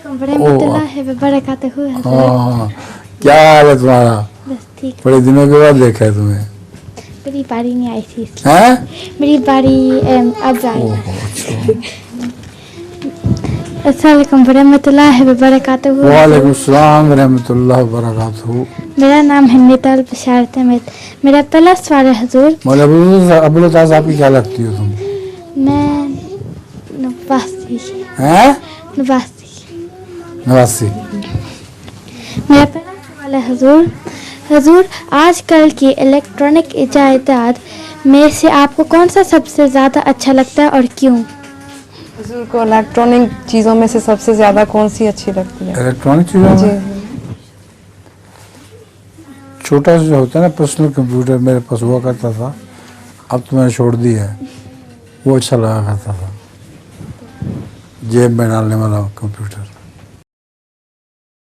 वरहमतुल्लाहि वबरकातुहू। हाँ, क्या हाल है तुम्हारा? बस ठीक। बड़े दिनों के बाद देखा है तुम्हें। मेरी बारी नहीं आई थी इसलिए। हैं? मेरी बारी अब आई। अस्सलाम वालेकुम वरहमतुल्लाहि वबरकातुहू। वालेकुम सलाम रहमतुल्लाह वबरकातुहू। मेरा नाम है निताल बशारत अहमद। मेरा पहला सवाल है हुजूर। मौला अबुल ताज आपकी क्या लगती हो तुम? मैं नवासी। हैं? नवासी। नवासी। मेरा पहला सवाल है हुजूर। हुजूर, आजकल की इलेक्ट्रॉनिक इजादात में से आपको कौन सा सबसे ज़्यादा अच्छा लगता है और क्यों? हुजूर को इलेक्ट्रॉनिक चीज़ों में से सबसे ज़्यादा कौन सी अच्छी लगती है? इलेक्ट्रॉनिक चीज़ों जी। में छोटा सा जो होता है ना पर्सनल कंप्यूटर मेरे पास हुआ करता था, अब तो मैंने छोड़ दिया है। वो अच्छा लगा करता था, जेब में डालने वाला कंप्यूटर।